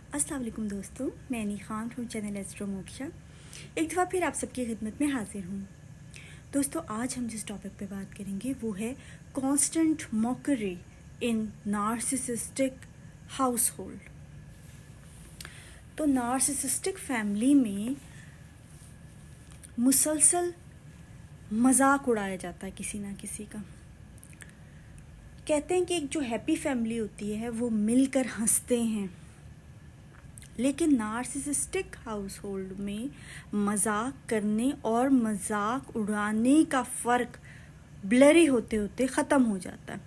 अस्सलाम वालेकुम दोस्तों, मैं नी Khan from channel astro Moksha एक दफ़ा फिर आप सबकी खिदमत में हाजिर हूँ। दोस्तों, आज हम जिस टॉपिक पे बात करेंगे वो है कांस्टेंट मॉकरी इन नार्सिसिस्टिक हाउस होल्ड। तो नार्सिसिस्टिक फैमिली में मुसलसल मजाक उड़ाया जाता है किसी ना किसी का। कहते हैं कि एक जो हैप्पी फैमिली होती है वो मिलकर हंसते हैं, लेकिन नार्सिसिस्टिक हाउस होल्ड में मजाक करने और मजाक उड़ाने का फ़र्क ब्लरी होते होते ख़त्म हो जाता है।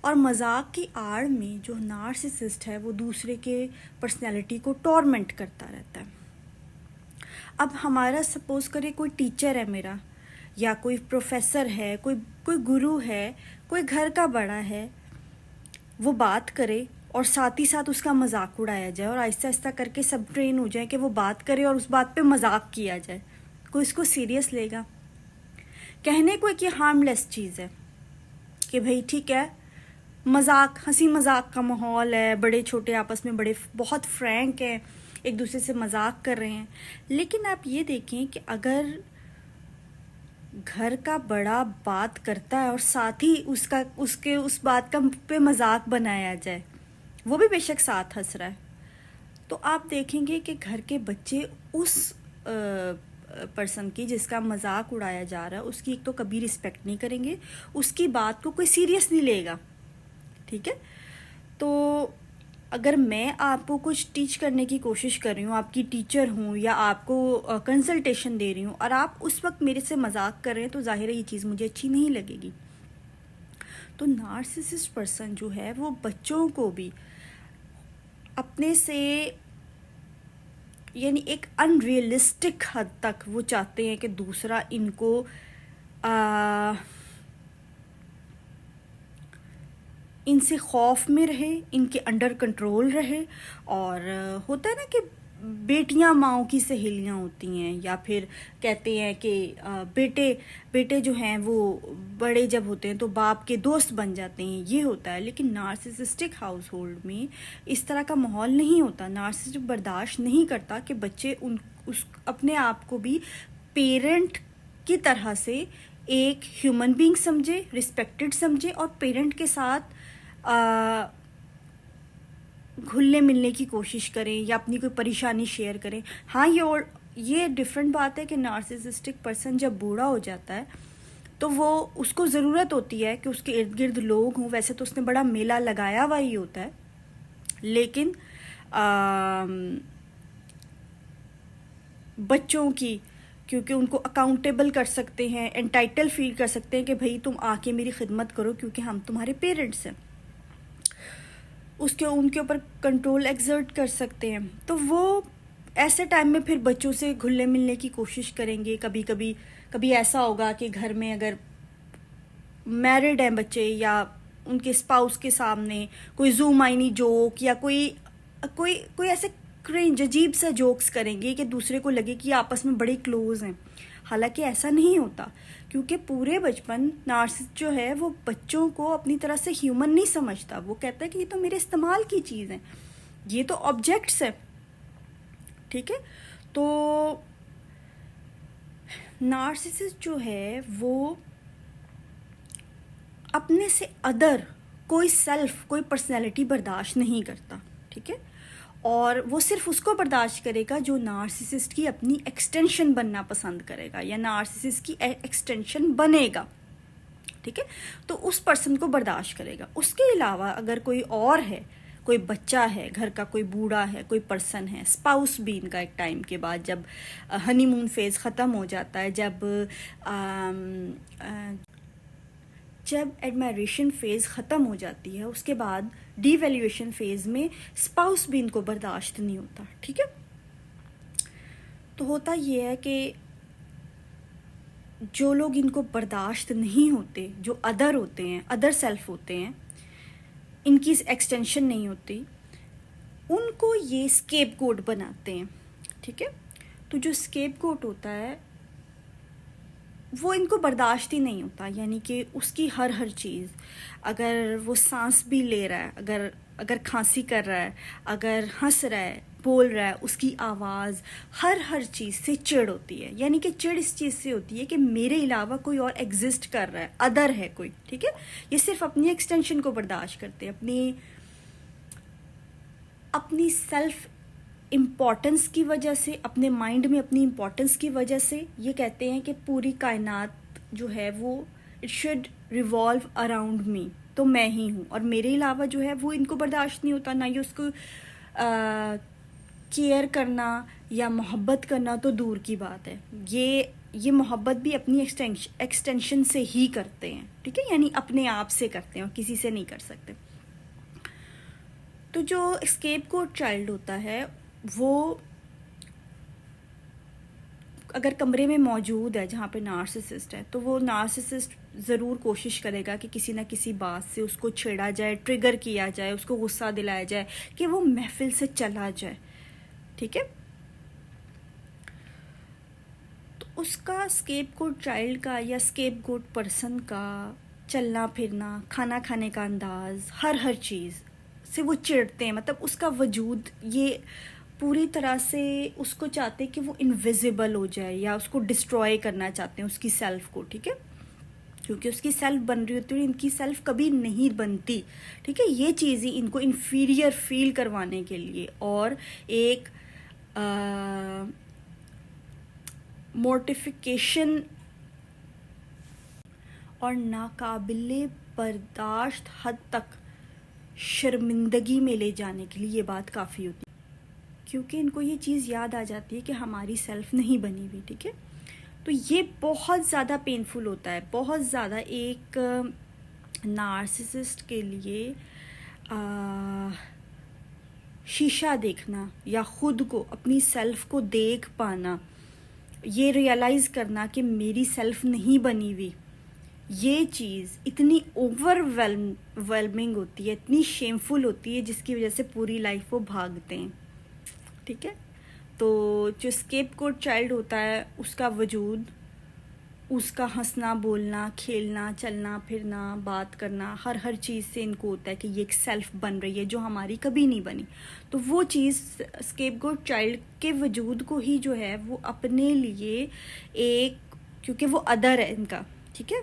और मजाक की आड़ में जो नार्सिसिस्ट है वो दूसरे के पर्सनैलिटी को टॉर्मेंट करता रहता है। अब हमारा सपोज़ करें कोई टीचर है मेरा, या कोई प्रोफेसर है, कोई कोई गुरु है, कोई घर का बड़ा है, वो बात करे और साथ ही साथ उसका मजाक उड़ाया जाए और आहिस्ता आहिस्ता करके सब ट्रेन हो जाए कि वो बात करे और उस बात पे मजाक किया जाए। कोई इसको सीरियस लेगा? कहने को एक ये हार्मलेस चीज़ है कि भाई ठीक है, मजाक, हंसी मजाक का माहौल है, बड़े छोटे आपस में बड़े बहुत फ्रैंक हैं, एक दूसरे से मजाक कर रहे हैं। लेकिन आप ये देखें कि अगर घर का बड़ा बात करता है और साथ ही उसके उस बात का पे मजाक बनाया जाए, वो भी बेशक साथ हंस रहा है, तो आप देखेंगे कि घर के बच्चे उस पर्सन की जिसका मजाक उड़ाया जा रहा है उसकी एक तो कभी रिस्पेक्ट नहीं करेंगे, उसकी बात को कोई सीरियस नहीं लेगा। ठीक है, तो अगर मैं आपको कुछ टीच करने की कोशिश कर रही हूँ, आपकी टीचर हूँ या आपको कंसल्टेशन दे रही हूँ और आप उस वक्त मेरे से मजाक कर रहे हैं, तो जाहिर है ये चीज़ मुझे अच्छी नहीं लगेगी। तो नार्सिसिस्ट पर्सन जो है वो बच्चों को भी अपने से, यानी एक अनरियलिस्टिक हद तक वो चाहते हैं कि दूसरा इनको इनसे खौफ में रहे, इनके अंडर कंट्रोल रहे। और होता है ना कि बेटियां माओ की सहेलियां होती हैं, या फिर कहते हैं कि बेटे जो हैं वो बड़े जब होते हैं तो बाप के दोस्त बन जाते हैं, ये होता है। लेकिन नार्सिसिस्टिक हाउस होल्ड में इस तरह का माहौल नहीं होता। नार्सिसिस्ट बर्दाश्त नहीं करता कि बच्चे अपने आप को भी पेरेंट की तरह से एक ह्यूमन बीइंग समझे, रिस्पेक्टेड समझे और पेरेंट के साथ घुलने मिलने की कोशिश करें या अपनी कोई परेशानी शेयर करें। हाँ, ये डिफरेंट बात है कि नार्सिसिस्टिक पर्सन जब बूढ़ा हो जाता है तो वो उसको ज़रूरत होती है कि उसके इर्द गिर्द लोग हों। वैसे तो उसने बड़ा मेला लगाया हुआ ही होता है, लेकिन बच्चों की, क्योंकि उनको अकाउंटेबल कर सकते हैं, एंटाइटल फील कर सकते हैं कि भाई तुम आके मेरी खिदमत करो क्योंकि हम तुम्हारे पेरेंट्स हैं, उनके ऊपर कंट्रोल एक्सर्ट कर सकते हैं। तो वो ऐसे टाइम में फिर बच्चों से घुलने मिलने की कोशिश करेंगे। कभी ऐसा होगा कि घर में अगर मैरिड हैं बच्चे या उनके स्पाउस के सामने कोई ज़ूमाइनी जोक या कोई ऐसे क्रिंज अजीब सा जोक्स करेंगे कि दूसरे को लगे कि आपस में बड़े क्लोज हैं। हालांकि ऐसा नहीं होता, क्योंकि पूरे बचपन नार्सिसिस्ट जो है वो बच्चों को अपनी तरह से ह्यूमन नहीं समझता। वो कहता है कि ये तो मेरे इस्तेमाल की चीज़ है, ये तो ऑब्जेक्ट्स है। ठीक है, तो नार्सिसिस्ट जो है वो अपने से अदर कोई पर्सनैलिटी बर्दाश्त नहीं करता। ठीक है, और वो सिर्फ उसको बर्दाश्त करेगा जो नार्सिसिस्ट की अपनी एक्सटेंशन बनना पसंद करेगा या नार्सिसिस्ट की एक्सटेंशन बनेगा। ठीक है, तो उस पर्सन को बर्दाश्त करेगा। उसके अलावा अगर कोई और है, कोई बच्चा है, घर का कोई बूढ़ा है, कोई पर्सन है, स्पाउस भी इनका एक टाइम के बाद जब हनीमून फेज़ ख़त्म हो जाता है, जब एडमायरेशन फ़ेज़ ख़त्म हो जाती है, उसके बाद डीवैल्यूएशन फ़ेज़ में स्पाउस भी इनको बर्दाश्त नहीं होता। ठीक है, तो होता ये है कि जो लोग इनको बर्दाश्त नहीं होते, जो अदर होते हैं, अदर सेल्फ होते हैं, इनकी एक्सटेंशन नहीं होती, उनको ये स्केप गोट बनाते हैं। ठीक है, तो जो स्केप गोट होता है वो इनको बर्दाश्त ही नहीं होता, यानी कि उसकी हर चीज़, अगर वो सांस भी ले रहा है, अगर अगर खांसी कर रहा है, अगर हंस रहा है, बोल रहा है, उसकी आवाज़, हर चीज़ से चिढ़ होती है। यानी कि चिढ़ इस चीज़ से होती है कि मेरे अलावा कोई और एग्जिस्ट कर रहा है, अदर है कोई, ठीक है। ये सिर्फ अपनी एक्सटेंशन को बर्दाश्त करते हैं, अपनी सेल्फ इम्पोर्टेंस की वजह से, अपने माइंड में अपनी इम्पोर्टेंस की वजह से ये कहते हैं कि पूरी कायनात जो है वो it should revolve around me, तो मैं ही हूँ, और मेरे अलावा जो है वो इनको बर्दाश्त नहीं होता। ना ही उसको केयर करना या मोहब्बत करना तो दूर की बात है, ये मोहब्बत भी अपनी एक्सटेंशन से ही करते हैं, ठीक है, यानी अपने आप से करते हैं और किसी से नहीं कर सकते। तो जो एस्केप गोट चाइल्ड होता है वो अगर कमरे में मौजूद है जहाँ पे नार्सिसिस्ट है, तो वो नार्सिसिस्ट ज़रूर कोशिश करेगा कि किसी ना किसी बात से उसको छेड़ा जाए, ट्रिगर किया जाए, उसको गुस्सा दिलाया जाए कि वो महफिल से चला जाए, ठीक है। तो उसका स्केप गोट चाइल्ड का या स्केप गोट पर्सन का चलना फिरना, खाना खाने का अंदाज, हर चीज़ से वो चिढ़ते हैं। मतलब उसका वजूद ये पूरी तरह से उसको चाहते हैं कि वो इनविजिबल हो जाए या उसको डिस्ट्रॉय करना चाहते हैं उसकी सेल्फ को, ठीक है, क्योंकि उसकी सेल्फ बन रही होती है, इनकी सेल्फ कभी नहीं बनती, ठीक है। ये चीज़ ही इनको इन्फीरियर फील करवाने के लिए और एक मोर्टिफिकेशन और नाकाबिले बर्दाश्त हद तक शर्मिंदगी में ले जाने के लिए ये बात काफ़ी होती है, क्योंकि इनको ये चीज़ याद आ जाती है कि हमारी सेल्फ नहीं बनी हुई, ठीक है। तो ये बहुत ज़्यादा पेनफुल होता है, बहुत ज़्यादा एक नार्सिसिस्ट के लिए शीशा देखना या ख़ुद को, अपनी सेल्फ को देख पाना, ये रियलाइज़ करना कि मेरी सेल्फ नहीं बनी हुई, ये चीज़ इतनी ओवरवेलमिंग होती है, इतनी शेमफुल होती है, जिसकी वजह से पूरी लाइफ वो भागते हैं, ठीक है। तो जो स्केप गोट चाइल्ड होता है उसका वजूद, उसका हंसना, बोलना, खेलना, चलना फिरना, बात करना, हर चीज़ से इनको होता है कि ये एक सेल्फ बन रही है जो हमारी कभी नहीं बनी। तो वो चीज़ स्केप गोट चाइल्ड के वजूद को ही जो है वो अपने लिए एक, क्योंकि वो अदर है इनका, ठीक है,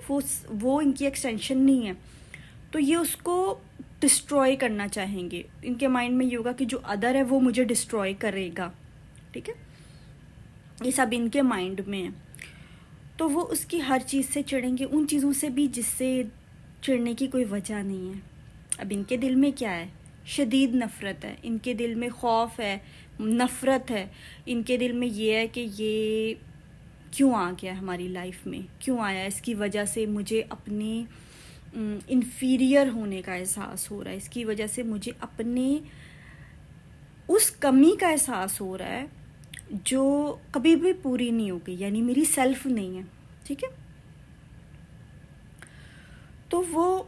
वो इनकी एक्सटेंशन नहीं है, तो ये उसको डिस्ट्रॉय करना चाहेंगे। इनके माइंड में ये होगा कि जो अदर है वो मुझे डिस्ट्रॉय करेगा, ठीक है, ये सब इनके माइंड में है। तो वो उसकी हर चीज़ से चिढ़ेंगे, उन चीज़ों से भी जिससे चिढ़ने की कोई वजह नहीं है। अब इनके दिल में क्या है? शदीद नफ़रत है, इनके दिल में खौफ है, नफ़रत है, इनके दिल में ये है कि ये क्यों आ गया हमारी लाइफ में, क्यों आया, इसकी वजह से मुझे अपने इन्फीरियर होने का एहसास हो रहा है, इसकी वजह से मुझे अपने उस कमी का एहसास हो रहा है जो कभी भी पूरी नहीं हो गई, यानी मेरी सेल्फ नहीं है, ठीक है। तो वो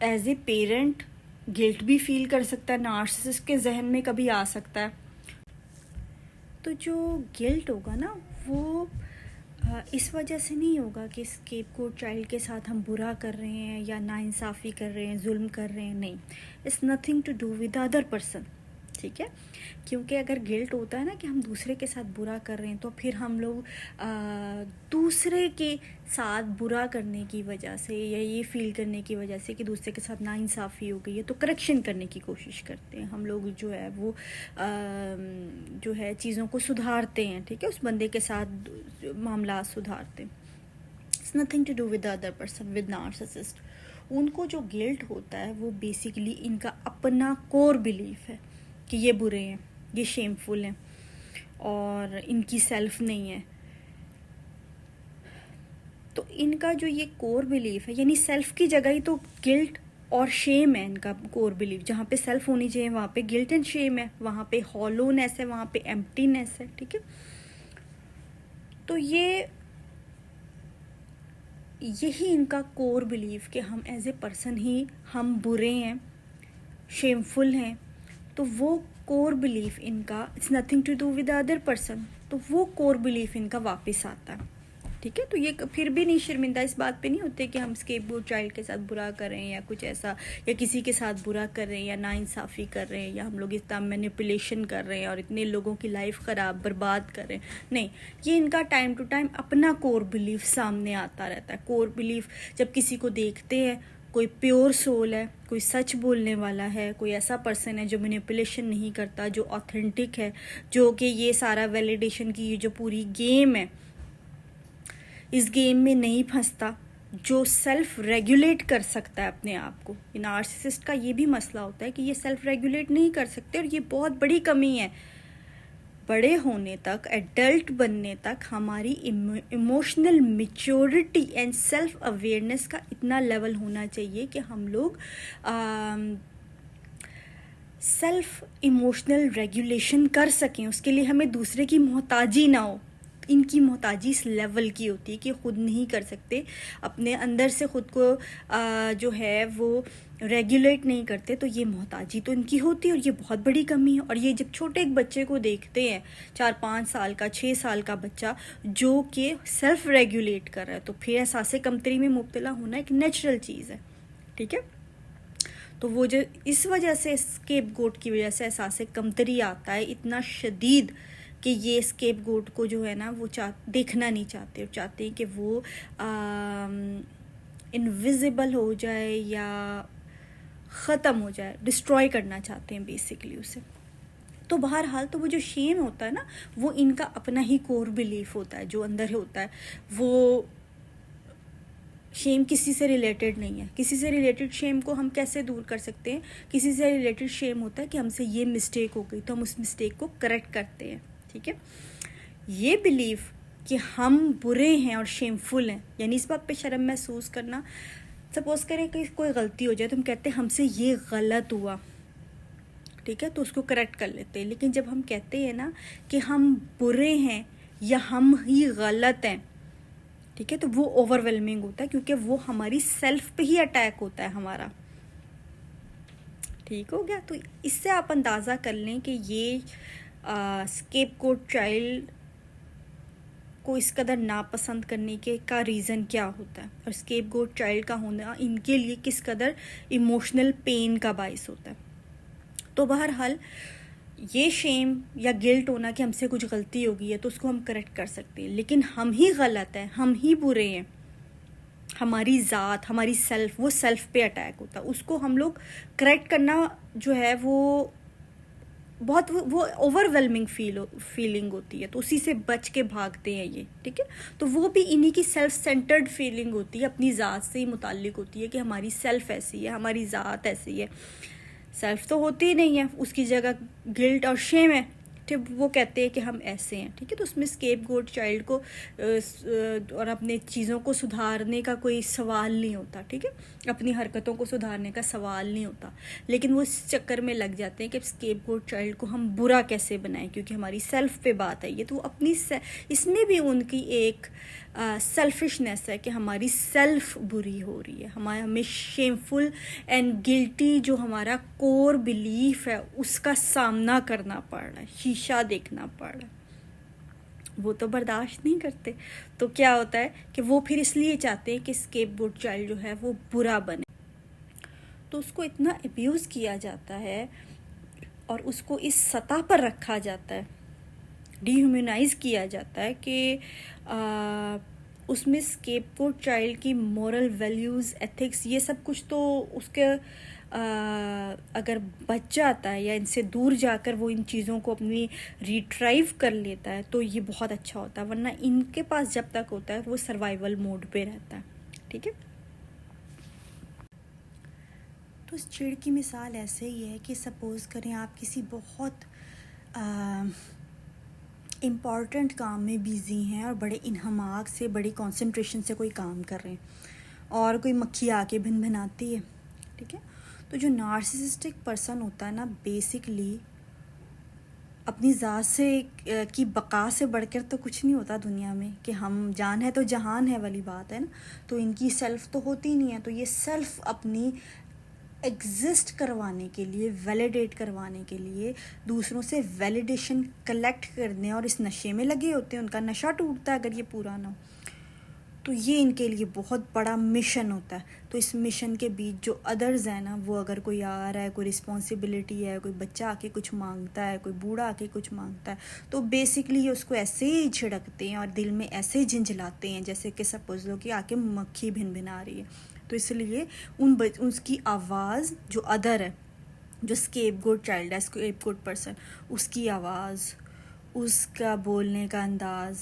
एज ए पेरेंट गिल्ट भी फील कर सकता है, नार्सिसिस्ट के जहन में कभी आ सकता है। तो जो गिल्ट होगा ना वो इस वजह से नहीं होगा कि स्केप गोट चाइल्ड के साथ हम बुरा कर रहे हैं या नाइंसाफ़ी कर रहे हैं, जुल्म कर रहे हैं, नहीं, it's nothing to do with other person, ठीक है। क्योंकि अगर गिल्ट होता है ना कि हम दूसरे के साथ बुरा कर रहे हैं, तो फिर हम लोग दूसरे के साथ बुरा करने की वजह से या ये फील करने की वजह से कि दूसरे के साथ नाइंसाफ़ी हो गई है, तो करेक्शन करने की कोशिश करते हैं हम लोग, जो है वो जो है चीज़ों को सुधारते हैं, ठीक है, उस बंदे के साथ मामला सुधारते हैं। It's nothing to do with other person, with narcissist. उनको जो गिल्ट होता है वो बेसिकली इनका अपना कोर बिलीफ है कि ये बुरे हैं, ये शेमफुल हैं और इनकी सेल्फ नहीं है। तो इनका जो ये कोर बिलीफ है, यानी सेल्फ की जगह ही तो गिल्ट और शेम है इनका कोर बिलीफ। जहाँ पे सेल्फ होनी चाहिए वहाँ पे गिल्ट एंड शेम है, वहाँ पे हॉलोनेस है, वहाँ पे एम्प्टीनेस है, ठीक है। तो यही इनका कोर बिलीफ कि हम एज ए पर्सन ही हम बुरे हैं, शेमफुल हैं। तो वो कोर बिलीफ इनका it's nothing to do with other person, तो वो कोर बिलीफ इनका वापस आता है, ठीक है। तो ये फिर भी नहीं शर्मिंदा इस बात पे नहीं होते कि हम स्केपगोट चाइल्ड के साथ बुरा कर रहे हैं या कुछ ऐसा, या किसी के साथ बुरा कर रहे हैं या नाइंसाफ़ी कर रहे हैं, या हम लोग इतना मैनिपुलेशन कर रहे हैं और इतने लोगों की लाइफ ख़राब बर्बाद कर रहे हैं। नहीं, ये इनका टाइम टू टाइम अपना कोर बिलीफ सामने आता रहता है। कोर बिलीफ जब किसी को देखते हैं, कोई प्योर सोल है, कोई सच बोलने वाला है, कोई ऐसा पर्सन है जो मैनिपुलेशन नहीं करता, जो ऑथेंटिक है, जो कि ये सारा वैलिडेशन की ये जो पूरी गेम है, इस गेम में नहीं फंसता, जो सेल्फ रेगुलेट कर सकता है अपने आप को। नार्सिसिस्ट का ये भी मसला होता है कि ये सेल्फ रेगुलेट नहीं कर सकते, और ये बहुत बड़ी कमी है। बड़े होने तक, एडल्ट बनने तक हमारी emotional maturity and self awareness का इतना लेवल होना चाहिए कि हम लोग सेल्फ इमोशनल रेगुलेशन कर सकें। उसके लिए हमें दूसरे की मोहताजी ना हो। इनकी मोहताजी इस लेवल की होती है कि खुद नहीं कर सकते, अपने अंदर से खुद को जो है वो रेगुलेट नहीं करते, तो ये मोहताजी तो इनकी होती है, और ये बहुत बड़ी कमी है। और ये जब छोटे एक बच्चे को देखते हैं, 4-5 साल का, 6 साल का बच्चा जो कि सेल्फ रेगुलेट कर रहा है, तो फिर एहसास कमतरी में मुब्तला होना एक नेचुरल चीज़ है। ठीक है। तो वो जो इस वजह से स्केपगोट की वजह से एहसास कमतरी आता है इतना शदीद कि ये स्केपगोट को जो है ना वो देखना नहीं चाहते, और चाहते हैं कि वो इनविजिबल हो जाए या ख़त्म हो जाए, डिस्ट्रॉय करना चाहते हैं बेसिकली उसे। तो बहरहाल तो वो जो शेम होता है ना, वो इनका अपना ही कोर बिलीफ होता है जो अंदर होता है। वो शेम किसी से रिलेटेड नहीं है। किसी से रिलेटेड शेम को हम कैसे दूर कर सकते हैं? किसी से रिलेटेड शेम होता है कि हमसे ये मिस्टेक हो गई, तो हम उस मिस्टेक को करेक्ट करते हैं। ठीक है। ये बिलीफ कि हम बुरे हैं और शेमफुल हैं, यानी इस बात पे शर्म महसूस करना। सपोज करें कि कोई गलती हो जाए तो हम कहते हैं हमसे ये गलत हुआ, ठीक है, तो उसको करेक्ट कर लेते हैं। लेकिन जब हम कहते हैं ना कि हम बुरे हैं या हम ही गलत हैं, ठीक है, तो वो ओवरवेलमिंग होता है, क्योंकि वो हमारी सेल्फ पे ही अटैक होता है हमारा। ठीक हो गया। तो इससे आप अंदाज़ा कर लें कि ये स्केपगोट चाइल्ड को इस कदर नापसंद करने के का रीज़न क्या होता है, और स्केपगोट चाइल्ड का होना इनके लिए किस कदर इमोशनल पेन का बाइस होता है। तो बहरहाल ये शेम या गिल्ट होना कि हमसे कुछ गलती हो गई है, तो उसको हम करेक्ट कर सकते हैं, लेकिन हम ही गलत हैं, हम ही बुरे हैं, हमारी ज़ात, हमारी सेल्फ, वो सेल्फ पे अटैक होता है। उसको हम लोग करेक्ट करना जो है वो बहुत वो ओवरवेलमिंग फीलिंग होती है, तो उसी से बच के भागते हैं ये। ठीक है। तो वो भी इन्हीं की सेल्फ सेंटर्ड फीलिंग होती है, अपनी ज़ात से ही मुताल्लिक होती है कि हमारी सेल्फ ऐसी है, हमारी ज़ात ऐसी है। सेल्फ तो होती ही नहीं है, उसकी जगह गिल्ट और शेम है। ठीक, वो कहते हैं कि हम ऐसे हैं। ठीक है। तो उसमें स्केपगोट चाइल्ड को और अपने चीज़ों को सुधारने का कोई सवाल नहीं होता। ठीक है। अपनी हरकतों को सुधारने का सवाल नहीं होता, लेकिन वो इस चक्कर में लग जाते हैं कि स्केपगोट चाइल्ड को हम बुरा कैसे बनाएं, क्योंकि हमारी सेल्फ पे बात है ये। तो अपनी इसमें भी उनकी एक सेल्फिशनेस है कि हमारी सेल्फ बुरी हो रही है, हमें शेमफुल एंड गिल्टी जो हमारा कोर बिलीफ है उसका सामना करना पड़ रहा है, शीशा देखना पड़ रहा है। वो तो बर्दाश्त नहीं करते। तो क्या होता है कि वो फिर इसलिए चाहते हैं कि स्केपगोट चाइल्ड जो है वो बुरा बने। तो उसको इतना अब्यूज़ किया जाता है और उसको इस सतह पर रखा जाता है, डिह्यूमनाइज किया जाता है कि उसमें स्केपगोट चाइल्ड की मॉरल वैल्यूज़, एथिक्स, ये सब कुछ तो उसके अगर बच जाता है या इनसे दूर जाकर वो इन चीज़ों को अपनी रिट्राइव कर लेता है तो ये बहुत अच्छा होता है, वरना इनके पास जब तक होता है वो सर्वाइवल मोड पे रहता है। ठीक है। तो इस चिड़ की मिसाल ऐसे ही है कि सपोज़ करें आप किसी बहुत इम्पॉर्टेंट काम में बिज़ी हैं और बड़े इन्हमाक से, बड़ी कंसंट्रेशन से कोई काम कर रहे हैं और कोई मक्खी आके भिनभिनाती है। ठीक है। तो जो नार्सिसिस्टिक पर्सन होता है ना, बेसिकली अपनी ज़ात से की बका से बढ़कर तो कुछ नहीं होता दुनिया में, कि हम जान है तो जहान है वाली बात है ना। तो इनकी सेल्फ तो होती नहीं है, तो ये सेल्फ अपनी एग्जिस्ट करवाने के लिए, वैलिडेट करवाने के लिए दूसरों से वैलिडेशन कलेक्ट करने और इस नशे में लगे होते हैं। उनका नशा टूटता है अगर ये पूरा ना हो। तो ये इनके लिए बहुत बड़ा मिशन होता है। तो इस मिशन के बीच जो अदर्स हैं ना, वो अगर कोई आ रहा है, कोई रिस्पॉन्सिबिलिटी है, कोई बच्चा आके कुछ मांगता है, कोई बूढ़ा आके कुछ मांगता है, तो बेसिकली उसको ऐसे ही छिड़कते हैं और दिल में ऐसे ही झंझलाते हैं जैसे कि सपोज लो कि आके मक्खी भिन भिना रही है। तो इसलिए उसकी आवाज़ जो अदर है, जो स्केपगोट चाइल्ड है, स्केपगोट पर्सन, उसकी आवाज़, उसका बोलने का अंदाज़,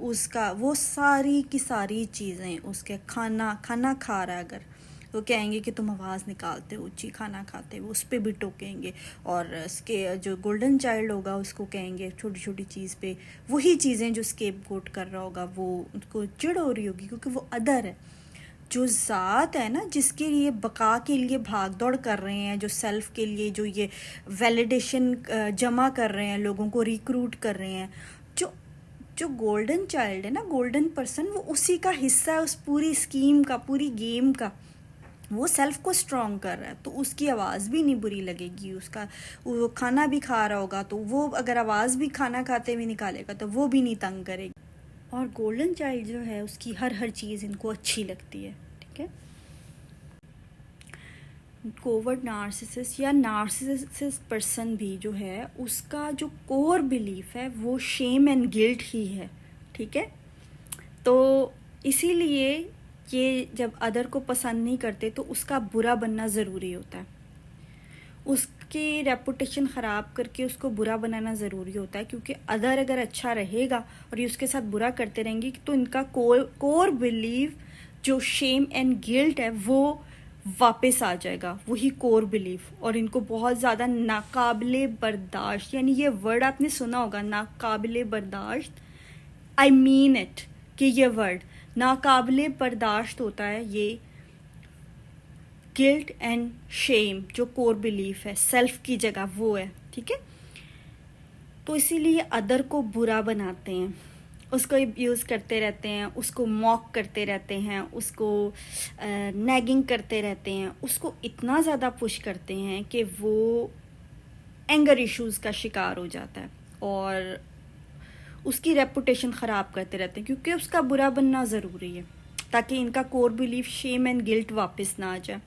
उसका वो सारी की सारी चीज़ें, उसके खाना खा रहा है अगर, तो कहेंगे कि तुम आवाज़ निकालते हो ऊँची खाना खाते हो, उस पर भी टोकेंगे। और इसके जो गोल्डन चाइल्ड होगा उसको कहेंगे छोटी छोटी चीज़ पे वही चीज़ें जो स्केपगोट कर रहा होगा, वो उसको चिढ़ हो रही होगी क्योंकि वो अदर है। जो ज़ात है ना, जिसके लिए बका के लिए भाग दौड़ कर रहे हैं, जो सेल्फ के लिए जो ये वैलिडेशन जमा कर रहे हैं, लोगों को रिक्रूट कर रहे हैं, जो जो गोल्डन चाइल्ड है ना, गोल्डन पर्सन, वो उसी का हिस्सा है, उस पूरी स्कीम का, पूरी गेम का। वो सेल्फ को स्ट्रॉन्ग कर रहा है तो उसकी आवाज़ भी नहीं बुरी लगेगी। उसका वो खाना भी खा रहा होगा तो वो अगर आवाज़ भी खाना खाते हुए निकालेगा तो वो भी नहीं तंग करेगी। और गोल्डन चाइल्ड जो है उसकी हर चीज़ इनको अच्छी लगती है, ठीक है। कोवर्ट नार्सिसिस्ट या नार्सिसिस्ट पर्सन भी जो है, उसका जो कोर बिलीफ है वो शेम एंड गिल्ट ही है, ठीक है। तो इसीलिए ये जब अदर को पसंद नहीं करते तो उसका बुरा बनना ज़रूरी होता है, उसकी रेपुटेशन ख़राब करके उसको बुरा बनाना ज़रूरी होता है, क्योंकि अदर अगर अच्छा रहेगा और ये उसके साथ बुरा करते रहेंगे तो इनका कोर बिलीव जो शेम एंड गिल्ट है वो वापस आ जाएगा, वही कोर बिलीफ। और इनको बहुत ज़्यादा नाकाबिले बर्दाश्त, यानी ये वर्ड आपने सुना होगा, नाकाबिले बर्दाश्त, आई मीन इट, कि ये वर्ड नाकाबिले बर्दाश्त होता है ये गिल्ट एंड शेम जो कोर बिलीफ है, सेल्फ की जगह वो है, ठीक है। तो इसीलिए अदर को बुरा बनाते हैं, उसको यूज़ करते रहते हैं, उसको मॉक करते रहते हैं, उसको नैगिंग करते रहते हैं, उसको इतना ज़्यादा पुश करते हैं कि वो एंगर इश्यूज़ का शिकार हो जाता है और उसकी रेपुटेशन ख़राब करते रहते हैं, क्योंकि उसका बुरा बनना ज़रूरी है ताकि इनका core belief shame and guilt वापस ना आ जाए।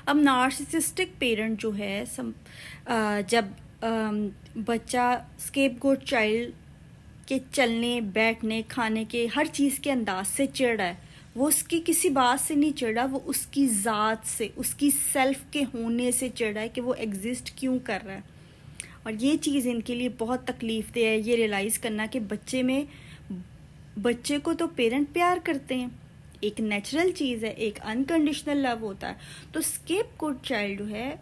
अब नार्सिसिस्टिक पेरेंट जो है जब बच्चा स्केपगोट चाइल्ड के चलने बैठने खाने के हर चीज़ के अंदाज से चिढ़ रहा है, वो उसकी किसी बात से नहीं चिढ़ रहा, वो उसकी ज़ात से, उसकी सेल्फ के होने से चिढ़ रहा है कि वो एग्जिस्ट क्यों कर रहा है। और ये चीज़ इनके लिए बहुत तकलीफ दे है, ये रियलाइज़ करना कि बच्चे को तो पेरेंट प्यार करते हैं, एक नेचुरल चीज़ है, एक अनकंडीशनल लव होता है। तो स्केपगोट चाइल्ड जो है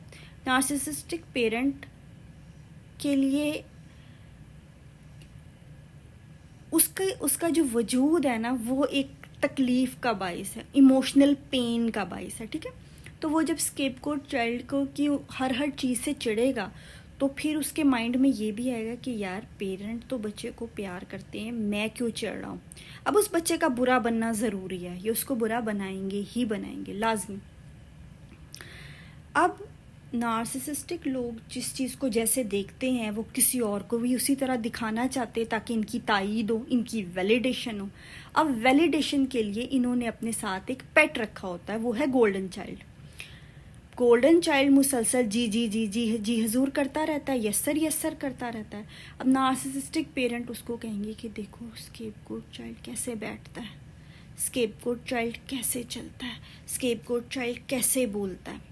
नार्सिसिस्टिक पेरेंट के लिए उसका जो वजूद है ना, वो एक तकलीफ़ का बाइस है, इमोशनल पेन का बाइस है, ठीक है। तो वो जब स्केपगोट चाइल्ड को कि हर चीज़ से चिढ़ेगा तो फिर उसके माइंड में ये भी आएगा कि यार पेरेंट तो बच्चे को प्यार करते हैं, मैं क्यों चिढ़ रहा हूँ। अब उस बच्चे का बुरा बनना ज़रूरी है, ये उसको बुरा बनाएंगे ही बनाएंगे लाजमी। अब नार्सिसिस्टिक लोग जिस चीज़ को जैसे देखते हैं वो किसी और को भी उसी तरह दिखाना चाहते हैं ताकि इनकी तायीद हो, इनकी वैलिडेशन हो। अब वैलिडेशन के लिए इन्होंने अपने साथ एक पेट रखा होता है, वो है गोल्डन चाइल्ड। गोल्डन चाइल्ड मुसलसल जी जी जी जी जी हजूर करता रहता है, यस सर करता रहता है। अब नार्सिसिस्टिक पेरेंट उसको कहेंगे कि देखो स्केपगोट चाइल्ड कैसे बैठता है, स्केपगोट चाइल्ड कैसे चलता है, स्केपगोट चाइल्ड कैसे बोलता है।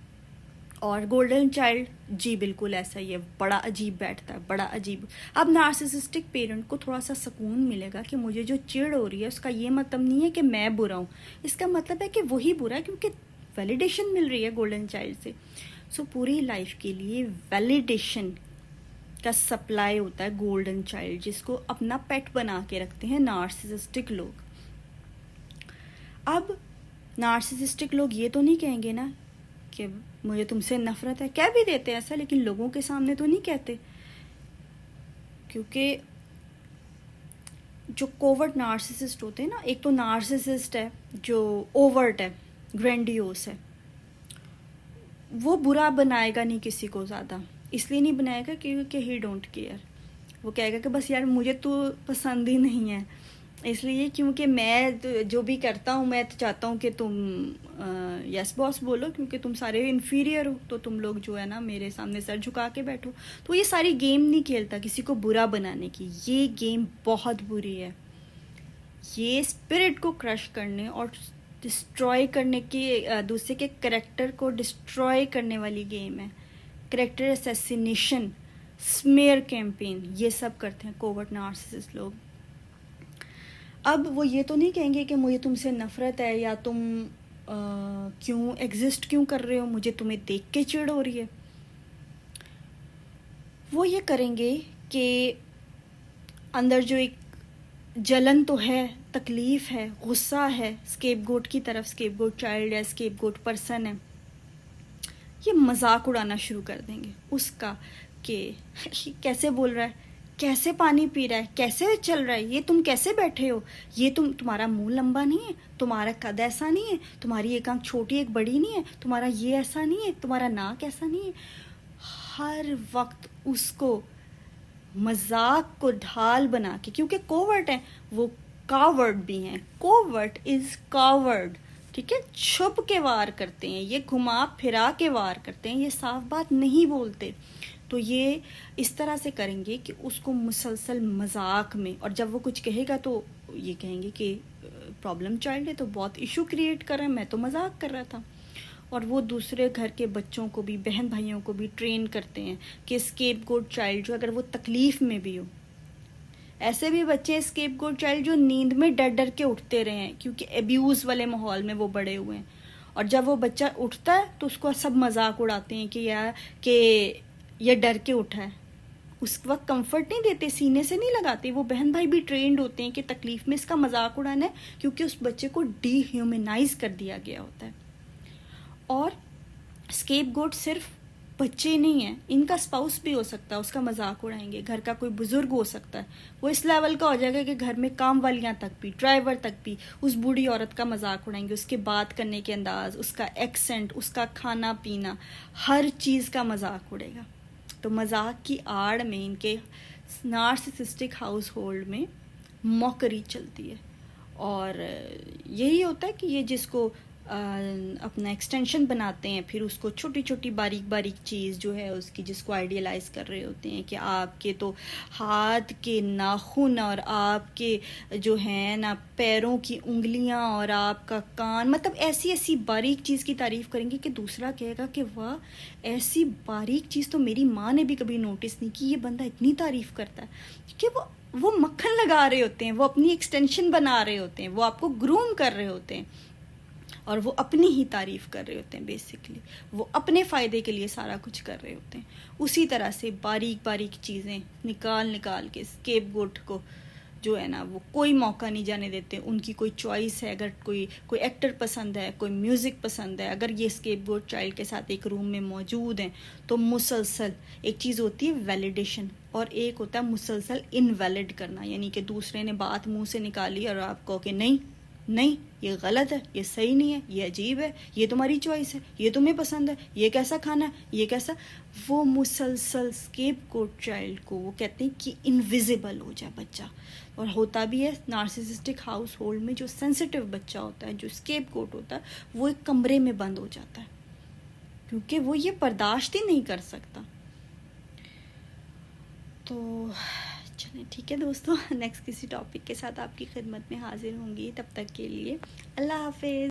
और गोल्डन चाइल्ड जी बिल्कुल ऐसा ही है, बड़ा अजीब बैठता है, बड़ा अजीब। अब नार्सिसिस्टिक पेरेंट को थोड़ा सा सुकून मिलेगा कि मुझे जो चिढ़ हो रही है उसका ये मतलब नहीं है कि मैं बुरा हूँ, इसका मतलब है कि वही बुरा है क्योंकि वैलिडेशन मिल रही है गोल्डन चाइल्ड से। सो पूरी लाइफ के लिए वैलिडेशन का सप्लाई होता है गोल्डन चाइल्ड, जिसको अपना पेट बना के रखते हैं नार्सिसिस्टिक लोग। अब नार्सिसिस्टिक लोग ये तो नहीं कहेंगे ना कि मुझे तुमसे नफरत है, कह भी देते हैं ऐसा, लेकिन लोगों के सामने तो नहीं कहते, क्योंकि जो कोवर्ट नार्सिसिस्ट होते हैं ना, एक तो नार्सिसिस्ट है जो ओवर्ट है, ग्रैंडियोस है, वो बुरा बनाएगा नहीं किसी को ज़्यादा, इसलिए नहीं बनाएगा क्योंकि ही डोंट केयर। वो कहेगा कि बस यार मुझे तो पसंद ही नहीं है, इसलिए क्योंकि मैं तो जो भी करता हूँ मैं तो चाहता हूँ कि तुम यस बॉस बोलो, क्योंकि तुम सारे इन्फीरियर हो, तो तुम लोग जो है ना मेरे सामने सर झुका के बैठो। तो ये सारी गेम नहीं खेलता किसी को बुरा बनाने की, ये गेम बहुत बुरी है। ये स्पिरिट को क्रश करने और डिस्ट्रॉय करने की, दूसरे के करेक्टर को डिस्ट्रॉय करने वाली गेम है। करेक्टर असैसिनेशन, स्मेयर कैंपेन, ये सब करते हैं कोवर्ट नार्सिसिस्ट लोग। अब वो ये तो नहीं कहेंगे कि मुझे तुमसे नफ़रत है या तुम क्यों एग्जिस्ट क्यों कर रहे हो, मुझे तुम्हें देख के चिढ़ हो रही है। वो ये करेंगे कि अंदर जो एक जलन तो है, तकलीफ़ है, गुस्सा है स्केपगोट की तरफ, स्केपगोट चाइल्ड या स्केपगोट पर्सन है, ये मजाक उड़ाना शुरू कर देंगे उसका कि कैसे बोल रहा है, कैसे पानी पी रहा है, कैसे चल रहा है, ये तुम कैसे बैठे हो, ये तुम्हारा मुंह लंबा नहीं है, तुम्हारा कद ऐसा नहीं है, तुम्हारी एक आंख छोटी एक बड़ी नहीं है, तुम्हारा ये ऐसा नहीं है, तुम्हारा नाक ऐसा नहीं है। हर वक्त उसको मजाक को ढाल बना के, क्योंकि कोवर्ट है वो कावर्ड भी हैं, कोवर्ट इज कावर्ड, ठीक है, छुप के वार करते हैं, ये घुमा फिरा के वार करते हैं, ये साफ बात नहीं बोलते। तो ये इस तरह से करेंगे कि उसको मुसलसल मजाक में, और जब वो कुछ कहेगा तो ये कहेंगे कि प्रॉब्लम चाइल्ड है तो बहुत इशू क्रिएट कर रहा है, मैं तो मजाक कर रहा था। और वो दूसरे घर के बच्चों को भी, बहन भाइयों को भी ट्रेन करते हैं कि स्केपगोट चाइल्ड जो अगर वो तकलीफ़ में भी हो, ऐसे भी बच्चे हैं स्केपगोट चाइल्ड जो नींद में डर डर के उठते रहे हैं क्योंकि एब्यूज़ वाले माहौल में वो बड़े हुए हैं, और जब वो बच्चा उठता है तो उसको सब मजाक उड़ाते हैं कि यार कि ये डर के उठा है। उस वक्त कंफर्ट नहीं देते, सीने से नहीं लगाते। वो बहन भाई भी ट्रेंड होते हैं कि तकलीफ में इसका मजाक उड़ाना है, क्योंकि उस बच्चे को डीह्यूमनाइज कर दिया गया होता है। और स्केपगोट सिर्फ बच्चे नहीं है, इनका स्पाउस भी हो सकता है, उसका मजाक उड़ाएंगे। घर का कोई बुजुर्ग हो सकता है, वो इस लेवल का हो जाएगा कि घर में काम वालियां तक भी, ड्राइवर तक भी उस बूढ़ी औरत का मजाक उड़ाएंगे, उसके बात करने के अंदाज, उसका एक्सेंट, उसका खाना पीना, हर चीज़ का मजाक उड़ेगा। तो मजाक की आड़ में इनके नार्सिसिस्टिक हाउस होल्ड में मॉकरी चलती है। और यही होता है कि ये जिसको अपना एक्सटेंशन बनाते हैं, फिर उसको छोटी छोटी बारीक बारीक चीज़ जो है उसकी, जिसको आइडियलाइज कर रहे होते हैं कि आपके तो हाथ के नाखून और आपके जो है ना पैरों की उंगलियां और आपका कान, मतलब ऐसी ऐसी बारीक चीज़ की तारीफ करेंगे कि दूसरा कहेगा कि वाह, ऐसी बारीक चीज़ तो मेरी माँ ने भी कभी नोटिस नहीं की, ये बंदा इतनी तारीफ करता है। कि वो मक्खन लगा रहे होते हैं, वो अपनी एक्सटेंशन बना रहे होते हैं, वो आपको ग्रूम कर रहे होते हैं, और वो अपनी ही तारीफ कर रहे होते हैं। बेसिकली वो अपने फ़ायदे के लिए सारा कुछ कर रहे होते हैं। उसी तरह से बारीक बारीक चीज़ें निकाल निकाल के स्केपगोट को जो है ना वो कोई मौका नहीं जाने देते। उनकी कोई चॉइस है, अगर कोई एक्टर पसंद है, कोई म्यूज़िक पसंद है, अगर ये स्केपगोट चाइल्ड के साथ एक रूम में मौजूद हैं तो मुसलसल एक चीज़ होती है वैलिडेशन, और एक होता है मुसलसल इनवैलिड करना, यानी कि दूसरे ने बात मुंह से निकाली और आप कहो कि नहीं नहीं, ये गलत है, ये सही नहीं है, ये अजीब है, ये तुम्हारी चॉइस है, ये तुम्हें पसंद है, ये कैसा खाना है, ये कैसा। वो मुसलसल स्केपगोट चाइल्ड को वो कहते हैं कि इनविजिबल हो जाए बच्चा। और होता भी है नार्सिसिस्टिक हाउस होल्ड में, जो सेंसिटिव बच्चा होता है, जो स्केपगोट होता है, वो एक कमरे में बंद हो जाता है, क्योंकि वो ये बर्दाश्त ही नहीं कर सकता। तो चलिए ठीक है दोस्तों, नेक्स्ट किसी टॉपिक के साथ आपकी खिदमत में हाजिर होंगी। तब तक के लिए अल्लाह हाफिज़।